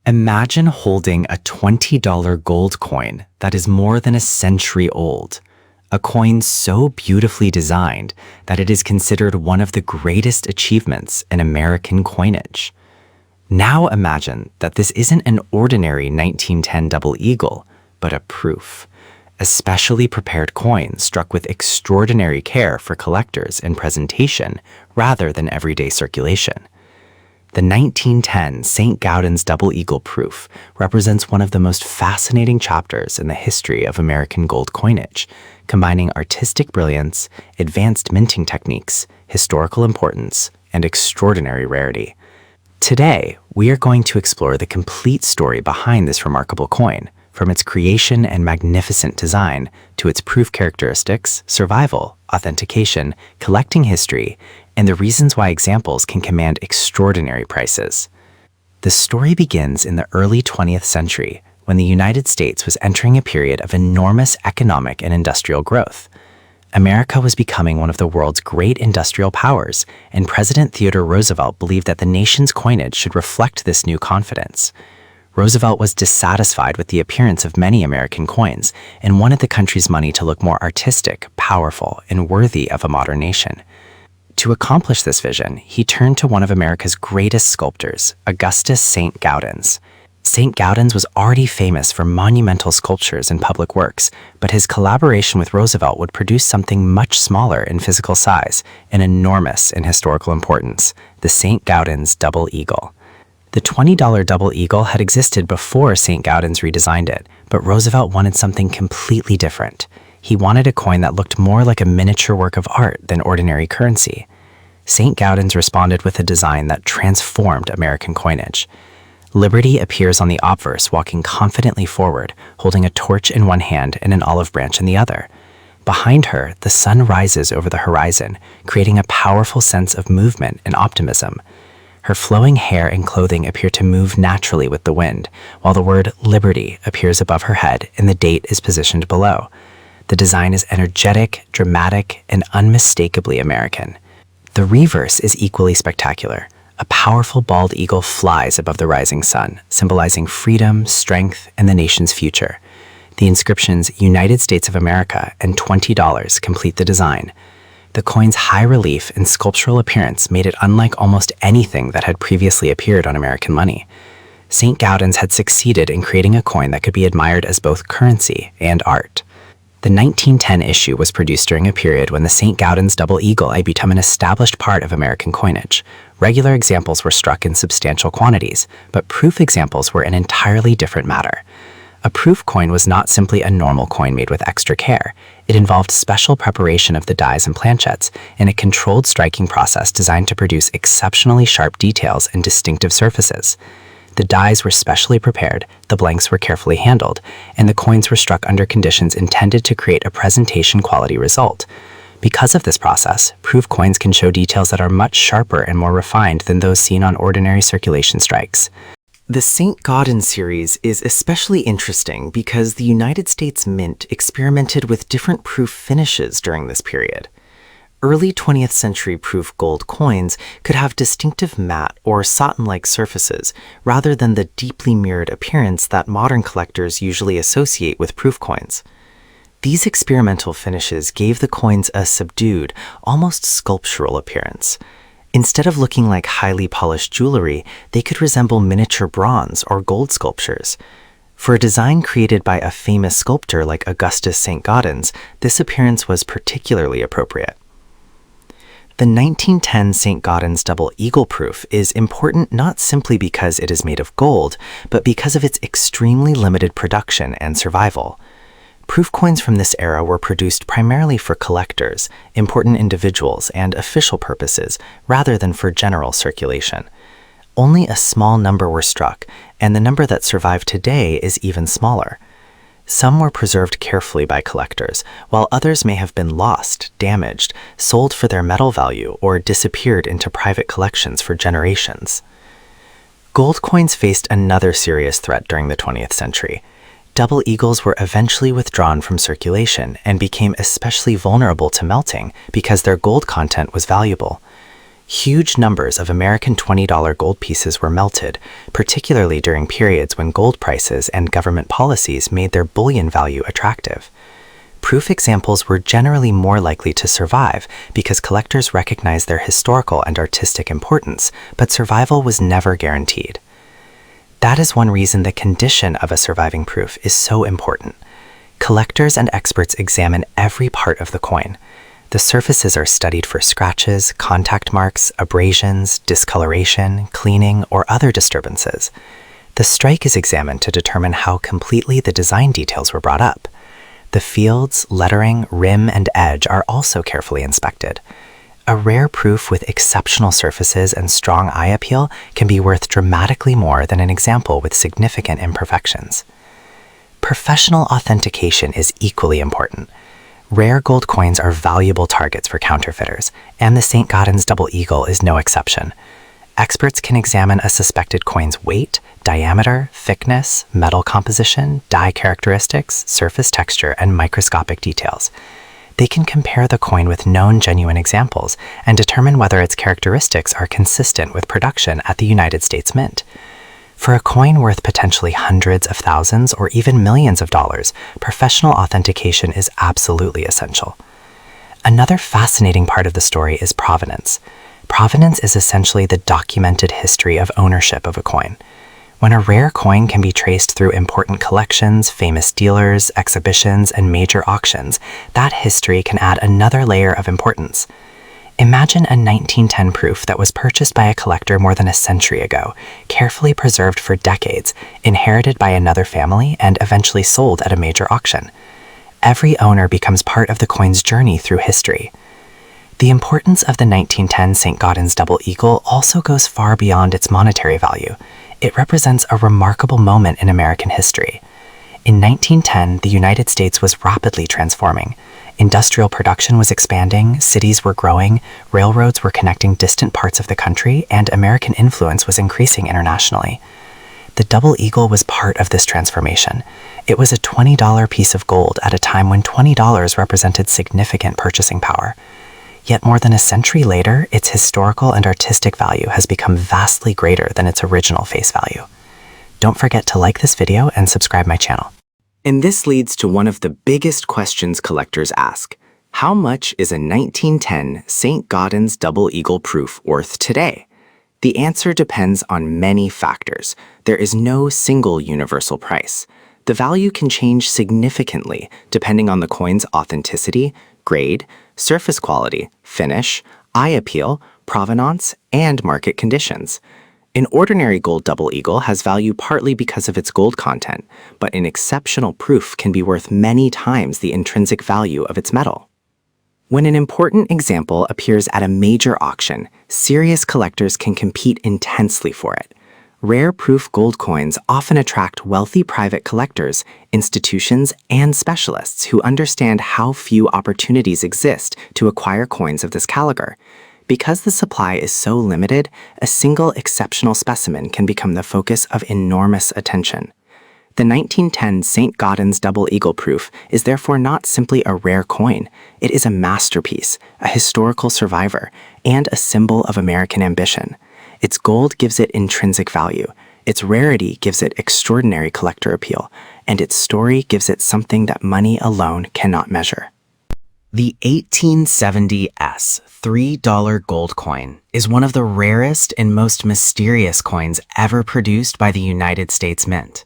Imagine holding a $20 gold coin that is more than a century old, a coin so beautifully designed that it is considered one of the greatest achievements in American coinage. Now imagine that this isn't an ordinary 1910 Double Eagle, but a proof, a specially prepared coin struck with extraordinary care for collectors in presentation rather than everyday circulation. The 1910 Saint-Gaudens Double Eagle proof represents one of the most fascinating chapters in the history of American gold coinage, combining artistic brilliance, advanced minting techniques, historical importance, and extraordinary rarity. Today, we are going to explore the complete story behind this remarkable coin, from its creation and magnificent design to its proof characteristics, survival, authentication, collecting history, and the reasons why examples can command extraordinary prices. The story begins in the early 20th century, when the United States was entering a period of enormous economic and industrial growth. America was becoming one of the world's great industrial powers, and President Theodore Roosevelt believed that the nation's coinage should reflect this new confidence. Roosevelt was dissatisfied with the appearance of many American coins and wanted the country's money to look more artistic, powerful, and worthy of a modern nation. To accomplish this vision, he turned to one of America's greatest sculptors, Augustus Saint-Gaudens. Saint-Gaudens was already famous for monumental sculptures and public works, but his collaboration with Roosevelt would produce something much smaller in physical size and enormous in historical importance, the Saint-Gaudens Double Eagle. The $20 Double Eagle had existed before Saint-Gaudens redesigned it, but Roosevelt wanted something completely different. He wanted a coin that looked more like a miniature work of art than ordinary currency. Saint-Gaudens responded with a design that transformed American coinage. Liberty appears on the obverse, walking confidently forward, holding a torch in one hand and an olive branch in the other. Behind her, the sun rises over the horizon, creating a powerful sense of movement and optimism. Her flowing hair and clothing appear to move naturally with the wind, while the word Liberty appears above her head and the date is positioned below. The design is energetic, dramatic, and unmistakably American. The reverse is equally spectacular. A powerful bald eagle flies above the rising sun, symbolizing freedom, strength, and the nation's future. The inscriptions United States of America and $20 complete the design. The coin's high relief and sculptural appearance made it unlike almost anything that had previously appeared on American money. Saint-Gaudens had succeeded in creating a coin that could be admired as both currency and art. The 1910 issue was produced during a period when the Saint-Gaudens Double Eagle had become an established part of American coinage. Regular examples were struck in substantial quantities, but proof examples were an entirely different matter. A proof coin was not simply a normal coin made with extra care. It involved special preparation of the dies and planchettes and a controlled striking process designed to produce exceptionally sharp details and distinctive surfaces. The dies were specially prepared, the blanks were carefully handled, and the coins were struck under conditions intended to create a presentation quality result. Because of this process, proof coins can show details that are much sharper and more refined than those seen on ordinary circulation strikes. The Saint-Gaudens series is especially interesting because the United States Mint experimented with different proof finishes during this period. Early 20th century proof gold coins could have distinctive matte or satin-like surfaces rather than the deeply mirrored appearance that modern collectors usually associate with proof coins. These experimental finishes gave the coins a subdued, almost sculptural appearance. Instead of looking like highly polished jewelry, they could resemble miniature bronze or gold sculptures. For a design created by a famous sculptor like Augustus Saint-Gaudens, this appearance was particularly appropriate. The 1910 Saint-Gaudens Double Eagle proof is important not simply because it is made of gold, but because of its extremely limited production and survival. Proof coins from this era were produced primarily for collectors, important individuals, and official purposes, rather than for general circulation. Only a small number were struck, and the number that survive today is even smaller. Some were preserved carefully by collectors, while others may have been lost, damaged, sold for their metal value, or disappeared into private collections for generations. Gold coins faced another serious threat during the 20th century. Double eagles were eventually withdrawn from circulation and became especially vulnerable to melting because their gold content was valuable. Huge numbers of American $20 gold pieces were melted, particularly during periods when gold prices and government policies made their bullion value attractive. Proof examples were generally more likely to survive because collectors recognized their historical and artistic importance, but survival was never guaranteed. That is one reason the condition of a surviving proof is so important. Collectors and experts examine every part of the coin. The surfaces are studied for scratches, contact marks, abrasions, discoloration, cleaning, or other disturbances. The strike is examined to determine how completely the design details were brought up. The fields, lettering, rim, and edge are also carefully inspected. A rare proof with exceptional surfaces and strong eye appeal can be worth dramatically more than an example with significant imperfections. Professional authentication is equally important. Rare gold coins are valuable targets for counterfeiters, and the Saint-Gaudens Double Eagle is no exception. Experts can examine a suspected coin's weight, diameter, thickness, metal composition, die characteristics, surface texture, and microscopic details. They can compare the coin with known genuine examples and determine whether its characteristics are consistent with production at the United States Mint. For a coin worth potentially hundreds of thousands or even millions of dollars, professional authentication is absolutely essential. Another fascinating part of the story is provenance. Provenance is essentially the documented history of ownership of a coin. When a rare coin can be traced through important collections, famous dealers, exhibitions, and major auctions, that history can add another layer of importance. Imagine a 1910 proof that was purchased by a collector more than a century ago, carefully preserved for decades, inherited by another family, and eventually sold at a major auction. Every owner becomes part of the coin's journey through history. The importance of the 1910 Saint-Gaudens Double Eagle also goes far beyond its monetary value. It represents a remarkable moment in American history. In 1910, the United States was rapidly transforming. Industrial production was expanding, cities were growing, railroads were connecting distant parts of the country, and American influence was increasing internationally. The Double Eagle was part of this transformation. It was a $20 piece of gold at a time when $20 represented significant purchasing power. Yet more than a century later, its historical and artistic value has become vastly greater than its original face value. Don't forget to like this video and subscribe my channel. And this leads to one of the biggest questions collectors ask. How much is a 1910 Saint-Gaudens Double Eagle proof worth today? The answer depends on many factors. There is no single universal price. The value can change significantly depending on the coin's authenticity, grade, surface quality, finish, eye appeal, provenance, and market conditions. An ordinary gold double eagle has value partly because of its gold content, but an exceptional proof can be worth many times the intrinsic value of its metal. When an important example appears at a major auction, serious collectors can compete intensely for it. Rare proof gold coins often attract wealthy private collectors, institutions, and specialists who understand how few opportunities exist to acquire coins of this caliber. Because the supply is so limited, a single exceptional specimen can become the focus of enormous attention. The 1910 Saint-Gaudens Double Eagle proof is therefore not simply a rare coin. It is a masterpiece, a historical survivor, and a symbol of American ambition. Its gold gives it intrinsic value, its rarity gives it extraordinary collector appeal, and its story gives it something that money alone cannot measure. The 1870s $3 gold coin is one of the rarest and most mysterious coins ever produced by the United States Mint.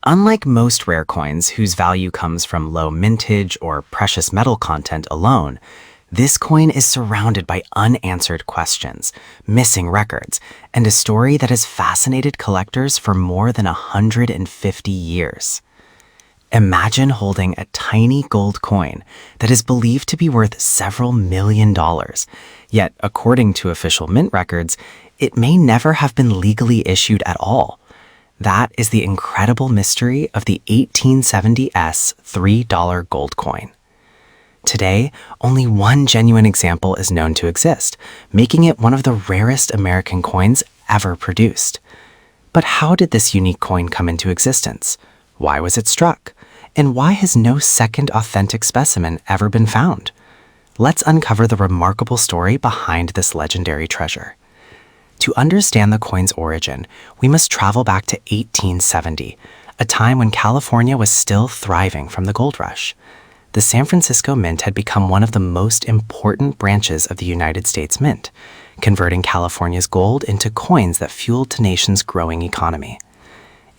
Unlike most rare coins whose value comes from low mintage or precious metal content alone, this coin is surrounded by unanswered questions, missing records, and a story that has fascinated collectors for more than 150 years. Imagine holding a tiny gold coin that is believed to be worth several $1,000,000, yet according to official mint records, it may never have been legally issued at all. That is the incredible mystery of the 1870s $3 gold coin. Today, only one genuine example is known to exist, making it one of the rarest American coins ever produced. But how did this unique coin come into existence? Why was it struck? And why has no second authentic specimen ever been found? let's uncover the remarkable story behind this legendary treasure. To understand the coin's origin, we must travel back to 1870, a time when California was still thriving from the gold rush. The San Francisco Mint had become one of the most important branches of the United States Mint, converting California's gold into coins that fueled the nation's growing economy.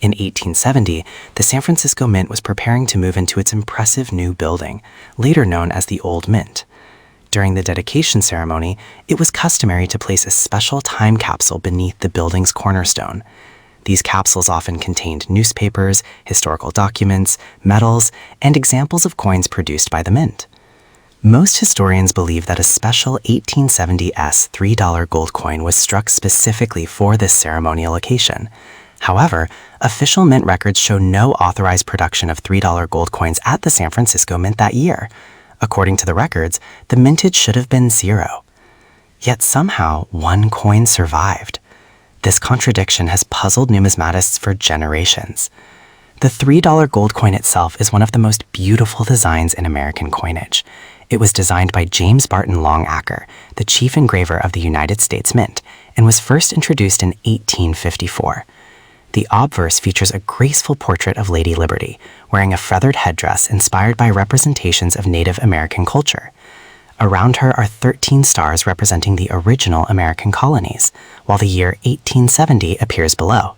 In 1870, the San Francisco Mint was preparing to move into its impressive new building, later known as the Old Mint. During the dedication ceremony, it was customary to place a special time capsule beneath the building's cornerstone. These capsules often contained newspapers, historical documents, medals, and examples of coins produced by the Mint. Most historians believe that a special 1870s $3 gold coin was struck specifically for this ceremonial occasion. However, official Mint records show no authorized production of $3 gold coins at the San Francisco Mint that year. According to the records, the mintage should have been 0. Yet somehow, one coin survived. This contradiction has puzzled numismatists for generations. The $3 gold coin itself is one of the most beautiful designs in American coinage. It was designed by James Barton Longacre, the chief engraver of the United States Mint, and was first introduced in 1854. The obverse features a graceful portrait of Lady Liberty, wearing a feathered headdress inspired by representations of Native American culture. Around her are 13 stars representing the original American colonies, while the year 1870 appears below.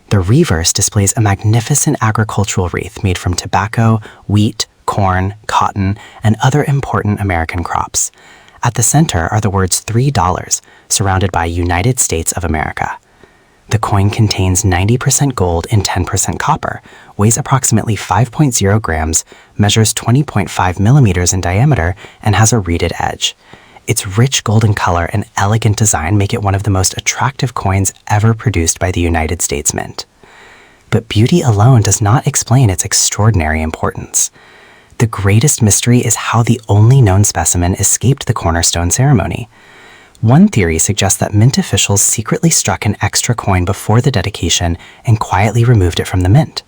The reverse displays a magnificent agricultural wreath made from tobacco, wheat, corn, cotton, and other important American crops. At the center are the words $3, surrounded by United States of America. The coin contains 90% gold and 10% copper, weighs approximately 5.0 grams, measures 20.5 millimeters in diameter, and has a reeded edge. Its rich golden color and elegant design make it one of the most attractive coins ever produced by the United States Mint. But beauty alone does not explain its extraordinary importance. The greatest mystery is how the only known specimen escaped the cornerstone ceremony. One theory suggests that Mint officials secretly struck an extra coin before the dedication and quietly removed it from the Mint.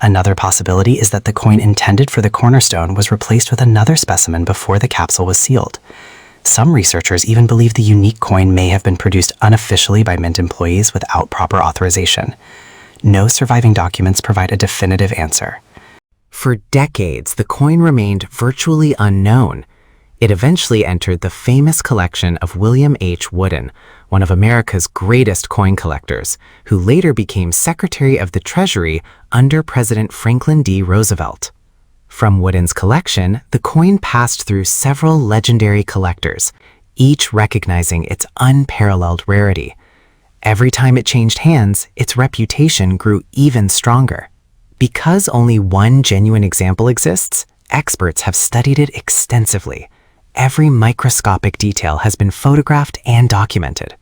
Another possibility is that the coin intended for the cornerstone was replaced with another specimen before the capsule was sealed. Some researchers even believe the unique coin may have been produced unofficially by Mint employees without proper authorization. No surviving documents provide a definitive answer. For decades, the coin remained virtually unknown. It eventually entered the famous collection of William H. Wooden, one of America's greatest coin collectors, who later became Secretary of the Treasury under President Franklin D. Roosevelt. From Wooden's collection, the coin passed through several legendary collectors, each recognizing its unparalleled rarity. Every time it changed hands, its reputation grew even stronger. Because only one genuine example exists, experts have studied it extensively. Every microscopic detail has been photographed and documented.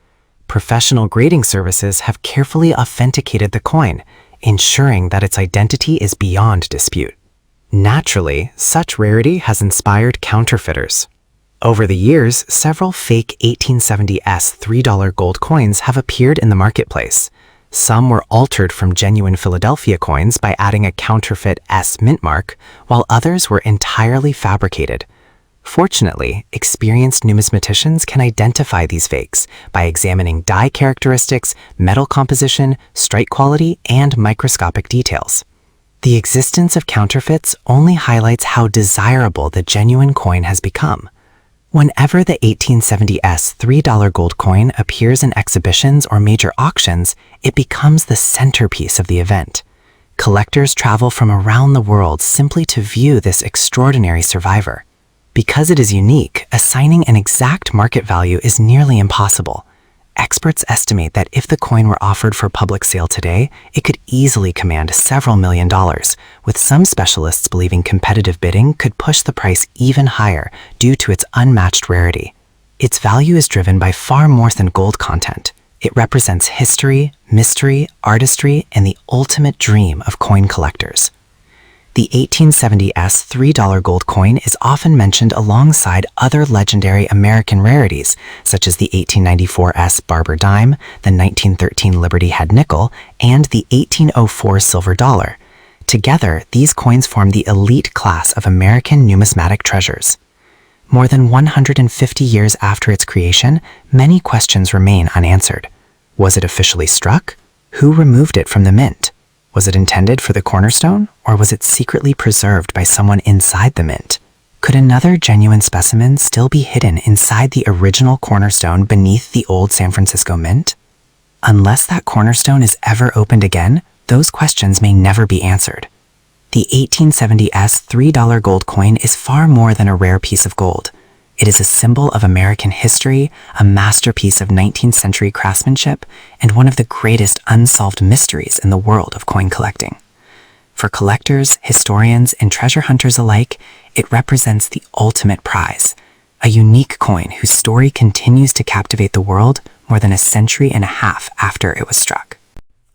Professional grading services have carefully authenticated the coin, ensuring that its identity is beyond dispute. Naturally, such rarity has inspired counterfeiters. Over the years, several fake 1870s $3 gold coins have appeared in the marketplace. Some were altered from genuine Philadelphia coins by adding a counterfeit S mint mark, while others were entirely fabricated. Fortunately, experienced numismaticians can identify these fakes by examining die characteristics, metal composition, strike quality, and microscopic details. The existence of counterfeits only highlights how desirable the genuine coin has become. Whenever the 1870s $3 gold coin appears in exhibitions or major auctions, it becomes the centerpiece of the event. Collectors travel from around the world simply to view this extraordinary survivor. Because it is unique, assigning an exact market value is nearly impossible. Experts estimate that if the coin were offered for public sale today, it could easily command several $million, with some specialists believing competitive bidding could push the price even higher due to its unmatched rarity. Its value is driven by far more than gold content. It represents history, mystery, artistry, and the ultimate dream of coin collectors. The 1870s $3 gold coin is often mentioned alongside other legendary American rarities, such as the 1894 Barber Dime, the 1913 Liberty Head nickel, and the 1804 silver dollar. Together, these coins form the elite class of American numismatic treasures. More than 150 years after its creation, many questions remain unanswered. Was it officially struck? Who removed it from the mint? Was it intended for the cornerstone, or was it secretly preserved by someone inside the mint? Could another genuine specimen still be hidden inside the original cornerstone beneath the old San Francisco Mint? Unless that cornerstone is ever opened again, those questions may never be answered. The 1870s $3 gold coin is far more than a rare piece of gold. It is a symbol of American history, a masterpiece of 19th century craftsmanship, and one of the greatest unsolved mysteries in the world of coin collecting. For collectors, historians, and treasure hunters alike, it represents the ultimate prize, a unique coin whose story continues to captivate the world more than a century and a half after it was struck.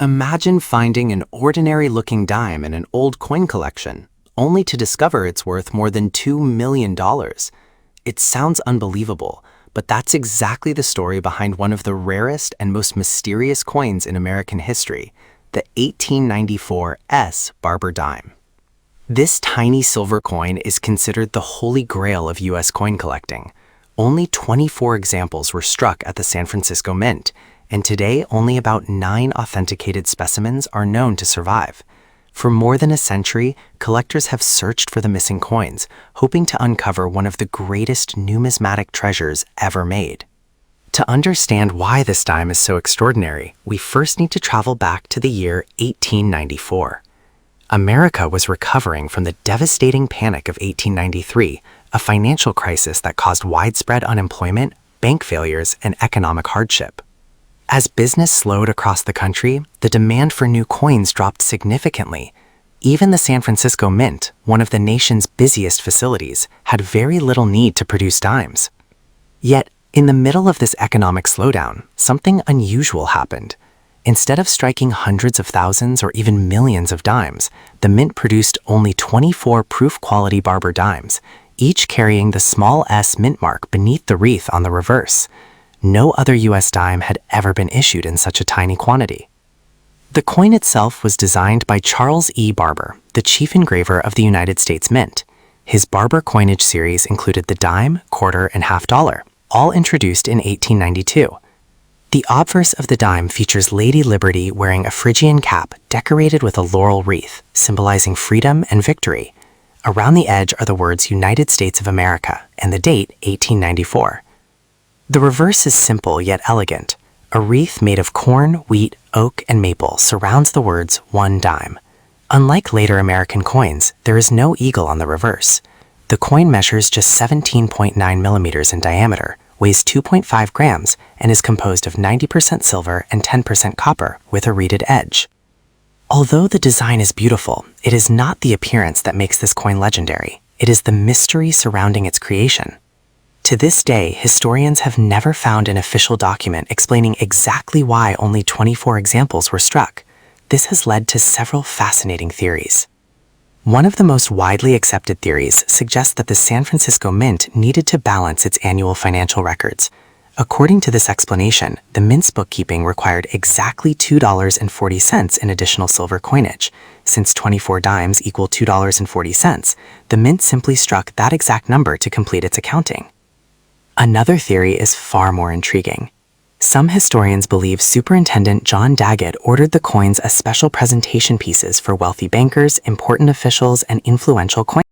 Imagine finding an ordinary-looking dime in an old coin collection, only to discover it's worth more than $2 million. It sounds unbelievable, but that's exactly the story behind one of the rarest and most mysterious coins in American history, the 1894 Barber Dime. This tiny silver coin is considered the holy grail of U.S. coin collecting. Only 24 examples were struck at the San Francisco Mint, and today only about 9 authenticated specimens are known to survive. For more than a century, collectors have searched for the missing coins, hoping to uncover one of the greatest numismatic treasures ever made. To understand why this dime is so extraordinary, we first need to travel back to the year 1894. America was recovering from the devastating panic of 1893, a financial crisis that caused widespread unemployment, bank failures, and economic hardship. As business slowed across the country, the demand for new coins dropped significantly. Even the San Francisco Mint, one of the nation's busiest facilities, had very little need to produce dimes. Yet, in the middle of this economic slowdown, something unusual happened. Instead of striking hundreds of thousands or even millions of dimes, the Mint produced only 24 proof-quality Barber dimes, each carrying the small S mint mark beneath the wreath on the reverse. No other U.S. dime had ever been issued in such a tiny quantity. The coin itself was designed by Charles E. Barber, the chief engraver of the United States Mint. His Barber coinage series included the dime, quarter, and half dollar, all introduced in 1892. The obverse of the dime features Lady Liberty wearing a Phrygian cap decorated with a laurel wreath, symbolizing freedom and victory. Around the edge are the words United States of America and the date 1894. The reverse is simple yet elegant. A wreath made of corn, wheat, oak, and maple surrounds the words 1 dime. Unlike later American coins, there is no eagle on the reverse. The coin measures just 17.9 millimeters in diameter, weighs 2.5 grams, and is composed of 90% silver and 10% copper with a reeded edge. Although the design is beautiful, it is not the appearance that makes this coin legendary. It is the mystery surrounding its creation. To this day, historians have never found an official document explaining exactly why only 24 examples were struck. This has led to several fascinating theories. One of the most widely accepted theories suggests that the San Francisco Mint needed to balance its annual financial records. According to this explanation, the Mint's bookkeeping required exactly $2.40 in additional silver coinage. Since 24 dimes equal $2.40, the Mint simply struck that exact number to complete its accounting. Another theory is far more intriguing. Some historians believe Superintendent John Daggett ordered the coins as special presentation pieces for wealthy bankers, important officials, and influential coin